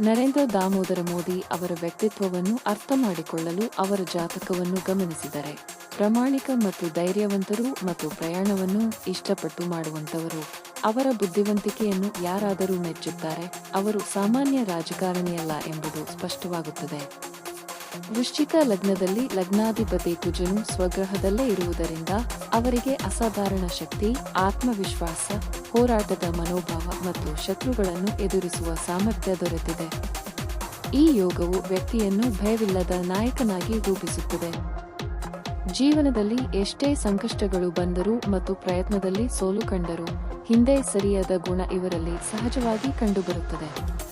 ನರೇಂದ್ರ ದಾಮೋದರ ಮೋದಿ ಅವರ ವ್ಯಕ್ತಿತ್ವವನ್ನು ಅರ್ಥ ಮಾಡಿಕೊಳ್ಳಲು ಅವರ ಜಾತಕವನ್ನು ಗಮನಿಸಿದರೆ ಪ್ರಾಮಾಣಿಕ ಮತ್ತು ಧೈರ್ಯವಂತರು ಮತ್ತು ಪ್ರಯಾಣವನ್ನು ಇಷ್ಟಪಟ್ಟು ಮಾಡುವಂತವರು. ಅವರ ಬುದ್ಧಿವಂತಿಕೆಯನ್ನು ಯಾರಾದರೂ ಮೆಚ್ಚುತ್ತಾರೆ. ಅವರು ಸಾಮಾನ್ಯ ರಾಜಕಾರಣಿಯಲ್ಲ ಎಂಬುದು ಸ್ಪಷ್ಟವಾಗುತ್ತದೆ. ವೃಶ್ಚಿಕ ಲಗ್ನದಲ್ಲಿ ಲಗ್ನಾಧಿಪತಿ ಕುಜನು ಸ್ವಗ್ರಹದಲ್ಲೇ ಇರುವುದರಿಂದ ಅವರಿಗೆ ಅಸಾಧಾರಣ ಶಕ್ತಿ, ಆತ್ಮವಿಶ್ವಾಸ, ಹೋರಾಟದ ಮನೋಭಾವ ಮತ್ತು ಶತ್ರುಗಳನ್ನು ಎದುರಿಸುವ ಸಾಮರ್ಥ್ಯ ದೊರೆತಿದೆ. ಈ ಯೋಗವು ವ್ಯಕ್ತಿಯನ್ನು ಭಯವಿಲ್ಲದ ನಾಯಕನಾಗಿ ರೂಪಿಸುತ್ತದೆ. ಜೀವನದಲ್ಲಿ ಎಷ್ಟೇ ಸಂಕಷ್ಟಗಳು ಬಂದರೂ ಮತ್ತು ಪ್ರಯತ್ನದಲ್ಲಿ ಸೋಲು ಕಂಡರೂ ಹಿಂದೆ ಸರಿಯದ ಗುಣ ಇವರಲ್ಲಿ ಸಹಜವಾಗಿ ಕಂಡುಬರುತ್ತದೆ.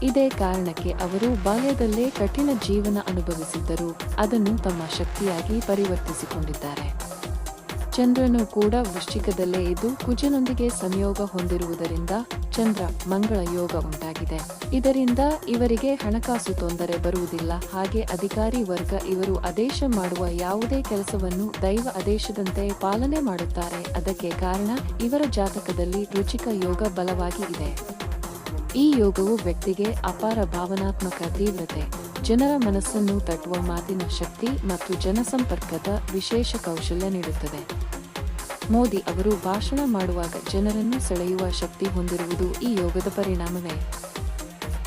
ಇದೇ ಕಾರಣಕ್ಕೆ ಅವರು ಬಾಲ್ಯದಲ್ಲೇ ಕಠಿಣ ಜೀವನ ಅನುಭವಿಸಿದ್ದರೂ ಅದನ್ನು ತಮ್ಮ ಶಕ್ತಿಯಾಗಿ ಪರಿವರ್ತಿಸಿಕೊಂಡಿದ್ದಾರೆ. ಚಂದ್ರನು ಕೂಡ ವೃಶ್ಚಿಕದಲ್ಲೇ ಇದ್ದು ಕುಜನೊಂದಿಗೆ ಸಂಯೋಗ ಹೊಂದಿರುವುದರಿಂದ ಚಂದ್ರ ಮಂಗಳ ಯೋಗ ಉಂಟಾಗಿದೆ. ಇದರಿಂದ ಇವರಿಗೆ ಹಣಕಾಸು ತೊಂದರೆ ಬರುವುದಿಲ್ಲ. ಹಾಗೆ ಅಧಿಕಾರಿ ವರ್ಗ ಇವರು ಆದೇಶ ಮಾಡುವ ಯಾವುದೇ ಕೆಲಸವನ್ನು ದೈವ ಆದೇಶದಂತೆ ಪಾಲನೆ ಮಾಡುತ್ತಾರೆ. ಅದಕ್ಕೆ ಕಾರಣ ಇವರ ಜಾತಕದಲ್ಲಿ ರುಚಿಕ ಯೋಗ ಬಲವಾಗಿ ಇದೆ. ಈ ಯೋಗವು ವ್ಯಕ್ತಿಗೆ ಅಪಾರ ಭಾವನಾತ್ಮಕ ತೀವ್ರತೆ, ಜನರ ಮನಸ್ಸನ್ನು ತಟ್ಟುವ ಮಾತಿನ ಶಕ್ತಿ ಮತ್ತು ಜನಸಂಪರ್ಕದ ವಿಶೇಷ ಕೌಶಲ್ಯ ನೀಡುತ್ತದೆ. ಮೋದಿ ಅವರು ಭಾಷಣ ಮಾಡುವಾಗ ಜನರನ್ನು ಸೆಳೆಯುವ ಶಕ್ತಿ ಹೊಂದಿರುವುದು ಈ ಯೋಗದ ಪರಿಣಾಮವೇ.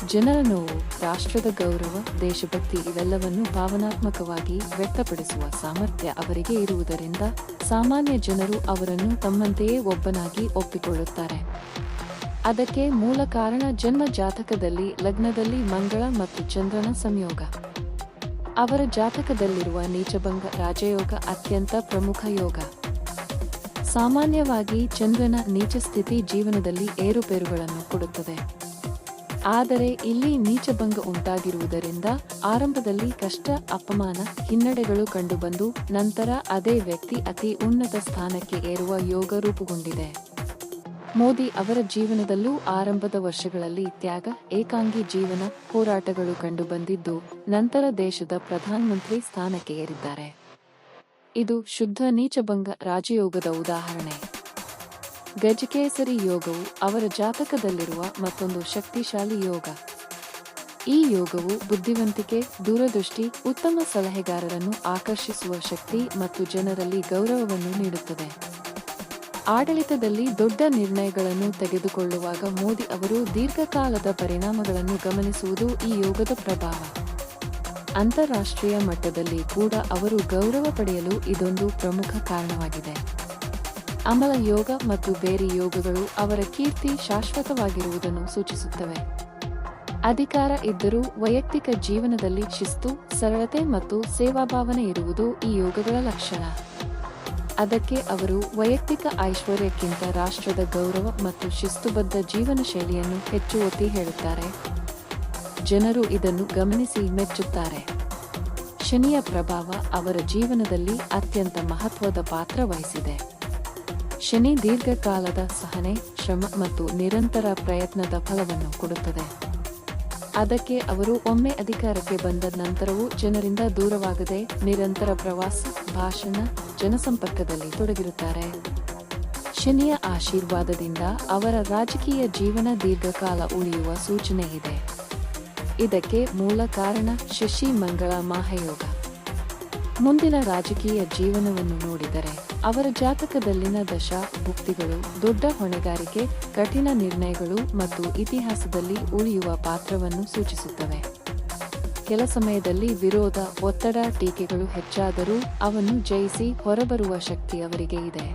ಜನರ ನೋವು, ರಾಷ್ಟ್ರದ ಗೌರವ, ದೇಶಭಕ್ತಿ ಇವೆಲ್ಲವನ್ನು ಭಾವನಾತ್ಮಕವಾಗಿ ವ್ಯಕ್ತಪಡಿಸುವ ಸಾಮರ್ಥ್ಯ ಅವರಿಗೆ ಇರುವುದರಿಂದ ಸಾಮಾನ್ಯ ಜನರು ಅವರನ್ನು ತಮ್ಮಂತೆಯೇ ಒಬ್ಬನಾಗಿ ಒಪ್ಪಿಕೊಳ್ಳುತ್ತಾರೆ. ಅದಕ್ಕೆ ಮೂಲ ಕಾರಣ ಜನ್ಮ ಜಾತಕದಲ್ಲಿ ಲಗ್ನದಲ್ಲಿ ಮಂಗಳ ಮತ್ತು ಚಂದ್ರನ ಸಂಯೋಗ. ಅವರ ಜಾತಕದಲ್ಲಿರುವ ನೀಚಭಂಗ ರಾಜಯೋಗ ಅತ್ಯಂತ ಪ್ರಮುಖ ಯೋಗ. ಸಾಮಾನ್ಯವಾಗಿ ಚಂದ್ರನ ನೀಚ ಸ್ಥಿತಿ ಜೀವನದಲ್ಲಿ ಏರುಪೇರುಗಳನ್ನು ಕೊಡುತ್ತದೆ. ಆದರೆ ಇಲ್ಲಿ ನೀಚಭಂಗ ಉಂಟಾಗಿರುವುದರಿಂದ ಆರಂಭದಲ್ಲಿ ಕಷ್ಟ, ಅಪಮಾನ, ಹಿನ್ನಡೆಗಳು ಕಂಡುಬಂದು ನಂತರ ಅದೇ ವ್ಯಕ್ತಿ ಅತಿ ಉನ್ನತ ಸ್ಥಾನಕ್ಕೆ ಏರುವ ಯೋಗ ರೂಪುಗೊಂಡಿದೆ. ಮೋದಿ ಅವರ ಜೀವನದಲ್ಲೂ ಆರಂಭದ ವರ್ಷಗಳಲ್ಲಿ ತ್ಯಾಗ, ಏಕಾಂಗಿ ಜೀವನ, ಹೋರಾಟಗಳು ಕಂಡುಬಂದಿದ್ದು ನಂತರ ದೇಶದ ಪ್ರಧಾನಮಂತ್ರಿ ಸ್ಥಾನಕ್ಕೆ ಏರಿದ್ದಾರೆ. ಇದು ಶುದ್ಧ ನೀಚಭಂಗ ರಾಜಯೋಗದ ಉದಾಹರಣೆ. ಗಜಕೇಸರಿ ಯೋಗವು ಅವರ ಜಾತಕದಲ್ಲಿರುವ ಮತ್ತೊಂದು ಶಕ್ತಿಶಾಲಿ ಯೋಗ. ಈ ಯೋಗವು ಬುದ್ಧಿವಂತಿಕೆ, ದೂರದೃಷ್ಟಿ, ಉತ್ತಮ ಸಲಹೆಗಾರರನ್ನು ಆಕರ್ಷಿಸುವ ಶಕ್ತಿ ಮತ್ತು ಜನರಲ್ಲಿ ಗೌರವವನ್ನು ನೀಡುತ್ತದೆ. ಆಡಳಿತದಲ್ಲಿ ದೊಡ್ಡ ನಿರ್ಣಯಗಳನ್ನು ತೆಗೆದುಕೊಳ್ಳುವಾಗ ಮೋದಿ ಅವರು ದೀರ್ಘಕಾಲದ ಪರಿಣಾಮಗಳನ್ನು ಗಮನಿಸುವುದು ಈ ಯೋಗದ ಪ್ರಭಾವ. ಅಂತಾರಾಷ್ಟ್ರೀಯ ಮಟ್ಟದಲ್ಲಿ ಕೂಡ ಅವರು ಗೌರವ ಪಡೆಯಲು ಇದೊಂದು ಪ್ರಮುಖ ಕಾರಣವಾಗಿದೆ. ಅಮಲ ಯೋಗ ಮತ್ತು ಬೇರೆ ಯೋಗಗಳು ಅವರ ಕೀರ್ತಿ ಶಾಶ್ವತವಾಗಿರುವುದನ್ನು ಸೂಚಿಸುತ್ತವೆ. ಅಧಿಕಾರ ಇದ್ದರೂ ವೈಯಕ್ತಿಕ ಜೀವನದಲ್ಲಿ ಶಿಸ್ತು, ಸರಳತೆ ಮತ್ತು ಸೇವಾಭಾವನೆ ಇರುವುದು ಈ ಯೋಗಗಳ ಲಕ್ಷಣ. ಅದಕ್ಕೆ ಅವರು ವೈಯಕ್ತಿಕ ಐಶ್ವರ್ಯಕ್ಕಿಂತ ರಾಷ್ಟ್ರದ ಗೌರವ ಮತ್ತು ಶಿಸ್ತುಬದ್ಧ ಜೀವನ ಶೈಲಿಯನ್ನು ಹೆಚ್ಚು ಒತ್ತಿ ಹೇಳುತ್ತಾರೆ. ಜನರು ಇದನ್ನು ಗಮನಿಸಿ ಮೆಚ್ಚುತ್ತಾರೆ. ಶನಿಯ ಪ್ರಭಾವ ಅವರ ಜೀವನದಲ್ಲಿ ಅತ್ಯಂತ ಮಹತ್ವದ ಪಾತ್ರ ವಹಿಸಿದೆ. ಶನಿ ದೀರ್ಘಕಾಲದ ಸಹನೆ, ಶ್ರಮ ಮತ್ತು ನಿರಂತರ ಪ್ರಯತ್ನದ ಫಲವನ್ನು ಕೊಡುತ್ತದೆ. ಅದಕ್ಕೆ ಅವರು ಒಮ್ಮೆ ಅಧಿಕಾರಕ್ಕೆ ಬಂದ ನಂತರವೂ ಜನರಿಂದ ದೂರವಾಗದೆ ನಿರಂತರ ಪ್ರವಾಸ, ಭಾಷಣ, ಜನಸಂಪರ್ಕದಲ್ಲಿ ತೊಡಗಿರುತ್ತಾರೆ. ಶನಿಯ ಆಶೀರ್ವಾದದಿಂದ ಅವರ ರಾಜಕೀಯ ಜೀವನ ದೀರ್ಘಕಾಲ ಉಳಿಯುವ ಸೂಚನೆ ಇದೆ. ಇದಕ್ಕೆ ಮೂಲ ಕಾರಣ ಶಶಿ ಮಂಗಳ ಮಹಾಯೋಗ. ಮುಂದಿನ ರಾಜಕೀಯ ಜೀವನವನ್ನು ನೋಡಿದರೆ ಅವರ ಜಾತಕದಲ್ಲಿನ ದಶಾ ಭುಕ್ತಿಗಳು ದೊಡ್ಡ ಹೊಣೆಗಾರಿಕೆ, ಕಠಿಣ ನಿರ್ಣಯಗಳು ಮತ್ತು ಇತಿಹಾಸದಲ್ಲಿ ಉಳಿಯುವ ಪಾತ್ರವನ್ನು ಸೂಚಿಸುತ್ತವೆ. ಕೆಲ ಸಮಯದಲ್ಲಿ ವಿರೋಧ, ಒತ್ತಡ, ಟೀಕೆಗಳು ಹೆಚ್ಚಾದರೂ ಅವನ್ನು ಜಯಿಸಿ ಹೊರಬರುವ ಶಕ್ತಿ ಅವರಿಗೆ ಇದೆ.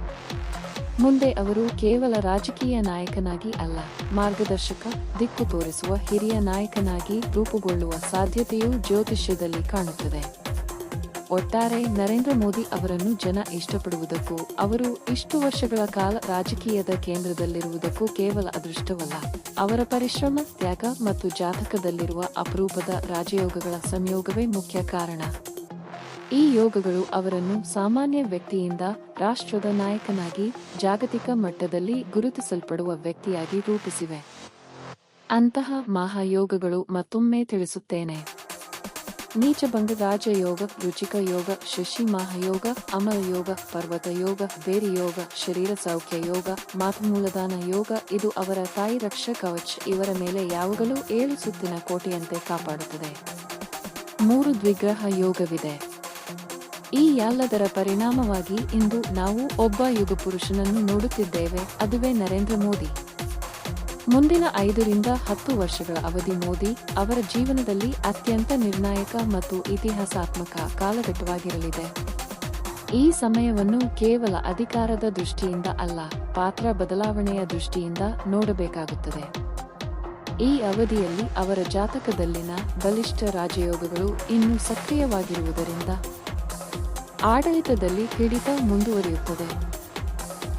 ಮುಂದೆ ಅವರು ಕೇವಲ ರಾಜಕೀಯ ನಾಯಕನಾಗಿ ಅಲ್ಲ, ಮಾರ್ಗದರ್ಶಕ, ದಿಕ್ಕು ತೋರಿಸುವ ಹಿರಿಯ ನಾಯಕನಾಗಿ ರೂಪುಗೊಳ್ಳುವ ಸಾಧ್ಯತೆಯೂ ಜ್ಯೋತಿಷ್ಯದಲ್ಲಿ ಕಾಣುತ್ತದೆ. ಒಟ್ಟಾರೆ ನರೇಂದ್ರ ಮೋದಿ ಅವರನ್ನು ಜನ ಇಷ್ಟಪಡುವುದಕ್ಕೂ ಅವರು ಇಷ್ಟು ವರ್ಷಗಳ ಕಾಲ ರಾಜಕೀಯದ ಕೇಂದ್ರದಲ್ಲಿರುವುದಕ್ಕೂ ಕೇವಲ ಅದೃಷ್ಟವಲ್ಲ, ಅವರ ಪರಿಶ್ರಮ, ತ್ಯಾಗ ಮತ್ತು ಜಾತಕದಲ್ಲಿರುವ ಅಪರೂಪದ ರಾಜಯೋಗಗಳ ಸಂಯೋಗವೇ ಮುಖ್ಯ ಕಾರಣ. ಈ ಯೋಗಗಳು ಅವರನ್ನು ಸಾಮಾನ್ಯ ವ್ಯಕ್ತಿಯಿಂದ ರಾಷ್ಟ್ರದ ನಾಯಕನಾಗಿ, ಜಾಗತಿಕ ಮಟ್ಟದಲ್ಲಿ ಗುರುತಿಸಲ್ಪಡುವ ವ್ಯಕ್ತಿಯಾಗಿ ರೂಪಿಸಿವೆ. ಅಂತಹ ಮಹಾಯೋಗಗಳು ಮತ್ತೊಮ್ಮೆ ತಿಳಿಸುತ್ತೇನೆ. ನೀಚಭಂಗ ರಾಜಯೋಗ, ರುಚಿಕ ಯೋಗ, ಶಶಿ ಮಹಾಯೋಗ, ಅಮಲ ಯೋಗ, ಪರ್ವತ ಯೋಗ, ಬೇರಿ ಯೋಗ, ಶರೀರ ಸೌಖ್ಯ ಯೋಗ, ಮಾತೃಮೂಲದಾನ ಯೋಗ. ಇದು ಅವರ ತಾಯಿ ರಕ್ಷಾ ಕವಚ್, ಇವರ ಮೇಲೆ ಯಾವಾಗಲೂ 7 ಸುತ್ತಿನ ಕೋಟೆಯಂತೆ ಕಾಪಾಡುತ್ತದೆ. 3 ದ್ವಿಗ್ರಹ ಯೋಗವಿದೆ. ಈ ಎಲ್ಲದರ ಪರಿಣಾಮವಾಗಿ ಇಂದು ನಾವು ಒಬ್ಬ ಯುಗಪುರುಷನನ್ನು ನೋಡುತ್ತಿದ್ದೇವೆ, ಅದುವೇ ನರೇಂದ್ರ ಮೋದಿ. ಮುಂದಿನ 5 ರಿಂದ 10 ವರ್ಷಗಳ ಅವಧಿ ಮೋದಿ ಅವರ ಜೀವನದಲ್ಲಿ ಅತ್ಯಂತ ನಿರ್ಣಾಯಕ ಮತ್ತು ಇತಿಹಾಸಾತ್ಮಕ ಕಾಲಘಟ್ಟವಾಗಿರಲಿದೆ. ಈ ಸಮಯವನ್ನು ಕೇವಲ ಅಧಿಕಾರದ ದೃಷ್ಟಿಯಿಂದ ಅಲ್ಲ, ಪಾತ್ರ ಬದಲಾವಣೆಯ ದೃಷ್ಟಿಯಿಂದ ನೋಡಬೇಕಾಗುತ್ತದೆ. ಈ ಅವಧಿಯಲ್ಲಿ ಅವರ ಜಾತಕದಲ್ಲಿನ ಬಲಿಷ್ಠ ರಾಜಯೋಗಗಳು ಇನ್ನೂ ಸಕ್ರಿಯವಾಗಿರುವುದರಿಂದ ಆಡಳಿತದಲ್ಲಿ ಹಿಡಿತ ಮುಂದುವರಿಯುತ್ತದೆ.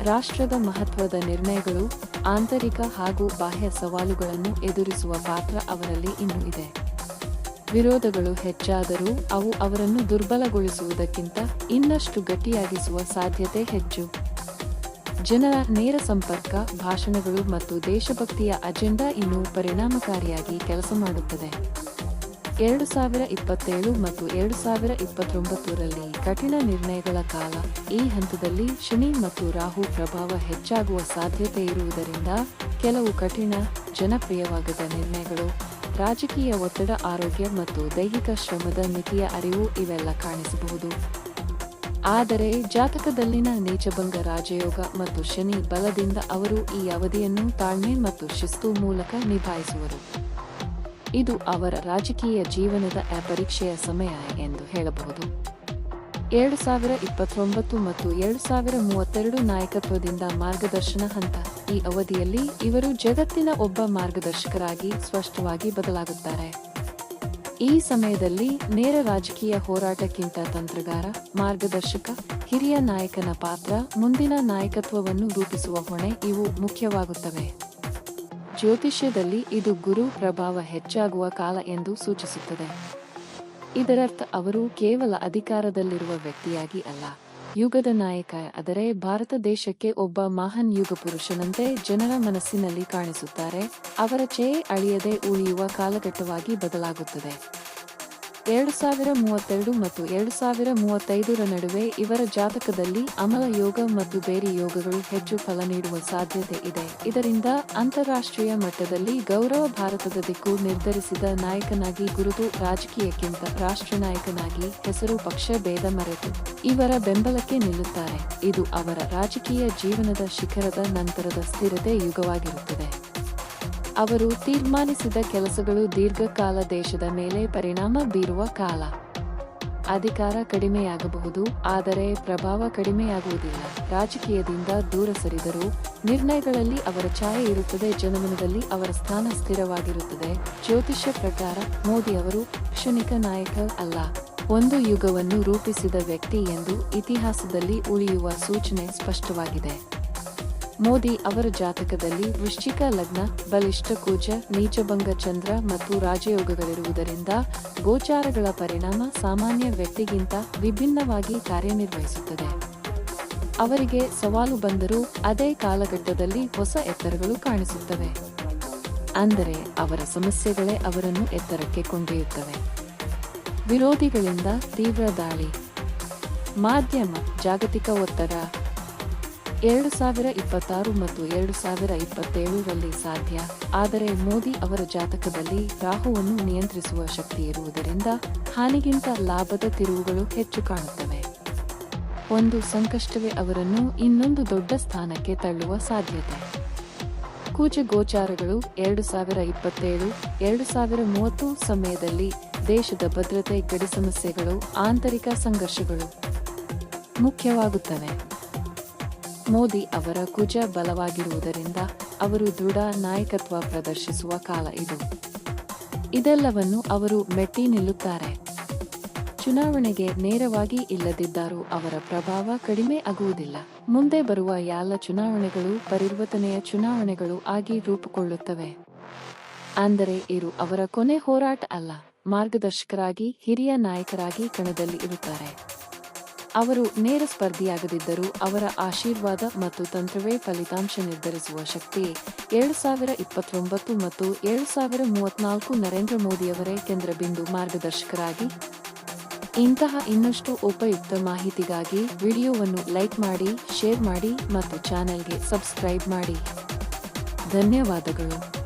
ರಾಷ್ಟ್ರದ ಮಹತ್ವದ ನಿರ್ಣಯಗಳು, ಆಂತರಿಕ ಹಾಗೂ ಬಾಹ್ಯ ಸವಾಲುಗಳನ್ನು ಎದುರಿಸುವ ಪಾತ್ರ ಅವರಲ್ಲಿ ಇನ್ನೂ ಇದೆ. ವಿರೋಧಗಳು ಹೆಚ್ಚಾದರೂ ಅವು ಅವರನ್ನು ದುರ್ಬಲಗೊಳಿಸುವುದಕ್ಕಿಂತ ಇನ್ನಷ್ಟು ಗಟ್ಟಿಯಾಗಿಸುವ ಸಾಧ್ಯತೆ ಹೆಚ್ಚು. ಜನರ ನೇರ ಸಂಪರ್ಕ, ಭಾಷಣಗಳು ಮತ್ತು ದೇಶಭಕ್ತಿಯ ಅಜೆಂಡಾ ಇನ್ನೂ ಪರಿಣಾಮಕಾರಿಯಾಗಿ ಕೆಲಸ ಮಾಡುತ್ತದೆ. 2027 ಮತ್ತು 2029 ರಲ್ಲಿ ಕಠಿಣ ನಿರ್ಣಯಗಳ ಕಾಲ. ಈ ಹಂತದಲ್ಲಿ ಶನಿ ಮತ್ತು ರಾಹು ಪ್ರಭಾವ ಹೆಚ್ಚಾಗುವ ಸಾಧ್ಯತೆ ಇರುವುದರಿಂದ ಕೆಲವು ಕಠಿಣ, ಜನಪ್ರಿಯವಾಗದ ನಿರ್ಣಯಗಳು, ರಾಜಕೀಯ ಒತ್ತಡ, ಆರೋಗ್ಯ ಮತ್ತು ದೈಹಿಕ ಶ್ರಮದ ಮಿತಿಯ ಅರಿವು ಇವೆಲ್ಲ ಕಾಣಿಸಬಹುದು. ಆದರೆ ಜಾತಕದಲ್ಲಿನ ನೀಚಭಂಗ ರಾಜಯೋಗ ಮತ್ತು ಶನಿ ಬಲದಿಂದ ಅವರು ಈ ಅವಧಿಯನ್ನು ತಾಳ್ಮೆ ಮತ್ತು ಶಿಸ್ತು ಮೂಲಕ ನಿಭಾಯಿಸುವರು. ಇದು ಅವರ ರಾಜಕೀಯ ಜೀವನದ ಪರೀಕ್ಷೆಯ ಸಮಯ ಎಂದು ಹೇಳಬಹುದು. 2029 ಮತ್ತು 2032 ನಾಯಕತ್ವದಿಂದ ಮಾರ್ಗದರ್ಶನ ಹಂತ. ಈ ಅವಧಿಯಲ್ಲಿ ಇವರು ಜಗತ್ತಿನ ಒಬ್ಬ ಮಾರ್ಗದರ್ಶಕರಾಗಿ ಸ್ಪಷ್ಟವಾಗಿ ಬದಲಾಗುತ್ತಾರೆ. ಈ ಸಮಯದಲ್ಲಿ ನೇರ ರಾಜಕೀಯ ಹೋರಾಟಕ್ಕಿಂತ ತಂತ್ರಗಾರ, ಮಾರ್ಗದರ್ಶಕ, ಹಿರಿಯ ನಾಯಕನ ಪಾತ್ರ, ಮುಂದಿನ ನಾಯಕತ್ವವನ್ನು ರೂಪಿಸುವ ಹೊಣೆ ಇವು ಮುಖ್ಯವಾಗುತ್ತವೆ. ಜ್ಯೋತಿಷ್ಯದಲ್ಲಿ ಇದು ಗುರು ಪ್ರಭಾವ ಹೆಚ್ಚಾಗುವ ಕಾಲ ಎಂದು ಸೂಚಿಸುತ್ತದೆ. ಇದರರ್ಥ ಅವರು ಕೇವಲ ಅಧಿಕಾರದಲ್ಲಿರುವ ವ್ಯಕ್ತಿಯಾಗಿ ಅಲ್ಲ, ಯುಗದ ನಾಯಕ, ಆದರೆ ಭಾರತ ದೇಶಕ್ಕೆ ಒಬ್ಬ ಮಹಾನ್ ಯುಗ ಪುರುಷನಂತೆ ಜನರ ಮನಸ್ಸಿನಲ್ಲಿ ಕಾಣಿಸುತ್ತಾರೆ. ಅವರ ಛಾಯೆ ಅಳಿಯದೆ ಉಳಿಯುವ ಕಾಲಘಟ್ಟವಾಗಿ ಬದಲಾಗುತ್ತದೆ. 2032 ಮತ್ತು 2035 ನಡುವೆ ಇವರ ಜಾತಕದಲ್ಲಿ ಅಮಲ ಯೋಗ ಮತ್ತು ಬೇರಿ ಯೋಗಗಳು ಹೆಚ್ಚು ಫಲ ನೀಡುವ ಸಾಧ್ಯತೆ ಇದೆ. ಇದರಿಂದ ಅಂತಾರಾಷ್ಟ್ರೀಯ ಮಟ್ಟದಲ್ಲಿ ಗೌರವ, ಭಾರತದ ದಿಕ್ಕು ನಿರ್ಧರಿಸಿದ ನಾಯಕನಾಗಿ ಗುರುತು, ರಾಜಕೀಯಕ್ಕಿಂತ ರಾಷ್ಟ್ರನಾಯಕನಾಗಿ ಹೆಸರು, ಪಕ್ಷ ಭೇದ ಮರೆತು ಇವರ ಬೆಂಬಲಕ್ಕೆ ನಿಲ್ಲುತ್ತಾರೆ. ಇದು ಅವರ ರಾಜಕೀಯ ಜೀವನದ ಶಿಖರದ ನಂತರದ ಸ್ಥಿರತೆ ಯುಗವಾಗಿರುತ್ತದೆ. ಅವರು ತೀರ್ಮಾನಿಸಿದ ಕೆಲಸಗಳು ದೀರ್ಘಕಾಲ ದೇಶದ ಮೇಲೆ ಪರಿಣಾಮ ಬೀರುವ ಕಾಲ. ಅಧಿಕಾರ ಕಡಿಮೆಯಾಗಬಹುದು, ಆದರೆ ಪ್ರಭಾವ ಕಡಿಮೆಯಾಗುವುದಿಲ್ಲ. ರಾಜಕೀಯದಿಂದ ದೂರ ಸರಿದರೂ ನಿರ್ಣಯಗಳಲ್ಲಿ ಅವರ ಛಾಯೆ ಇರುತ್ತದೆ. ಜನಮನದಲ್ಲಿ ಅವರ ಸ್ಥಾನ ಸ್ಥಿರವಾಗಿರುತ್ತದೆ. ಜ್ಯೋತಿಷ್ಯ ಪ್ರಕಾರ ಮೋದಿ ಅವರು ಕ್ಷಣಿಕ ನಾಯಕ ಅಲ್ಲ, ಒಂದು ಯುಗವನ್ನು ರೂಪಿಸಿದ ವ್ಯಕ್ತಿ ಎಂದು ಇತಿಹಾಸದಲ್ಲಿ ಉಳಿಯುವ ಸೂಚನೆ ಸ್ಪಷ್ಟವಾಗಿದೆ. ಮೋದಿ ಅವರ ಜಾತಕದಲ್ಲಿ ವೃಶ್ಚಿಕ ಲಗ್ನ, ಬಲಿಷ್ಠ ಕುಜ, ನೀಚಭಂಗ ಚಂದ್ರ ಮತ್ತು ರಾಜಯೋಗಗಳಿರುವುದರಿಂದ ಗೋಚಾರಗಳ ಪರಿಣಾಮ ಸಾಮಾನ್ಯ ವ್ಯಕ್ತಿಗಿಂತ ವಿಭಿನ್ನವಾಗಿ ಕಾರ್ಯನಿರ್ವಹಿಸುತ್ತದೆ. ಅವರಿಗೆ ಸವಾಲು ಬಂದರೂ ಅದೇ ಕಾಲಘಟ್ಟದಲ್ಲಿ ಹೊಸ ಎತ್ತರಗಳು ಕಾಣಿಸುತ್ತವೆ. ಅಂದರೆ ಅವರ ಸಮಸ್ಯೆಗಳೇ ಅವರನ್ನು ಎತ್ತರಕ್ಕೆ ಕೊಂಡೊಯ್ಯುತ್ತವೆ. ವಿರೋಧಿಗಳಿಂದ ತೀವ್ರ ದಾಳಿ, ಮಾಧ್ಯಮ, ಜಾಗತಿಕ ಒತ್ತಡ 2026 ಮತ್ತು 2027 ರಲ್ಲಿ ಸಾಧ್ಯ. ಆದರೆ ಮೋದಿ ಅವರ ಜಾತಕದಲ್ಲಿ ರಾಹುವನ್ನು ನಿಯಂತ್ರಿಸುವ ಶಕ್ತಿ ಇರುವುದರಿಂದ ಹಾನಿಗಿಂತ ಲಾಭದ ತಿರುವುಗಳು ಹೆಚ್ಚು ಕಾಣುತ್ತವೆ. ಒಂದು ಸಂಕಷ್ಟವೇ ಅವರನ್ನು ಇನ್ನೊಂದು ದೊಡ್ಡ ಸ್ಥಾನಕ್ಕೆ ತಳ್ಳುವ ಸಾಧ್ಯತೆ. ಕುಜ ಗೋಚಾರಗಳು 2027, 2030 ಸಮಯದಲ್ಲಿ ದೇಶದ ಭದ್ರತೆ, ಗಡಿ ಸಮಸ್ಯೆಗಳು, ಆಂತರಿಕ ಸಂಘರ್ಷಗಳು ಮುಖ್ಯವಾಗುತ್ತವೆ. ಮೋದಿ ಅವರ ಕುಜ ಬಲವಾಗಿರುವುದರಿಂದ ಅವರು ದೃಢ ನಾಯಕತ್ವ ಪ್ರದರ್ಶಿಸುವ ಕಾಲ ಇದು. ಇದೆಲ್ಲವನ್ನು ಅವರು ಮೆಟ್ಟಿ ನಿಲ್ಲುತ್ತಾರೆ. ಚುನಾವಣೆಗೆ ನೇರವಾಗಿ ಇಲ್ಲದಿದ್ದರೂ ಅವರ ಪ್ರಭಾವ ಕಡಿಮೆ ಆಗುವುದಿಲ್ಲ. ಮುಂದೆ ಬರುವ ಎಲ್ಲ ಚುನಾವಣೆಗಳು ಪರಿವರ್ತನೆಯ ಚುನಾವಣೆಗಳು ಆಗಿ ರೂಪುಗೊಳ್ಳುತ್ತವೆ. ಅಂದರೆ ಇದು ಅವರ ಕೊನೆ ಹೋರಾಟ ಅಲ್ಲ, ಮಾರ್ಗದರ್ಶಕರಾಗಿ, ಹಿರಿಯ ನಾಯಕರಾಗಿ ಕಣದಲ್ಲಿ ಇರುತ್ತಾರೆ. ಅವರು ನೇರ ಸ್ಪರ್ಧಿಯಾಗದಿದ್ದರೂ ಅವರ ಆಶೀರ್ವಾದ ಮತ್ತು ತಂತ್ರವೇ ಫಲಿತಾಂಶ ನಿರ್ಧರಿಸುವ ಶಕ್ತಿ. 2029 ಮತ್ತು 2034 ನರೇಂದ್ರ ಮೋದಿಯವರೇ ಕೇಂದ್ರಬಿಂದು ಮಾರ್ಗದರ್ಶಕರಾಗಿ. ಇಂತಹ ಇನ್ನಷ್ಟು ಉಪಯುಕ್ತ ಮಾಹಿತಿಗಾಗಿ ವಿಡಿಯೋವನ್ನು ಲೈಕ್ ಮಾಡಿ, ಶೇರ್ ಮಾಡಿ ಮತ್ತು ಚಾನೆಲ್ಗೆ ಸಬ್ಸ್ಕ್ರೈಬ್ ಮಾಡಿ. ಧನ್ಯವಾದಗಳು.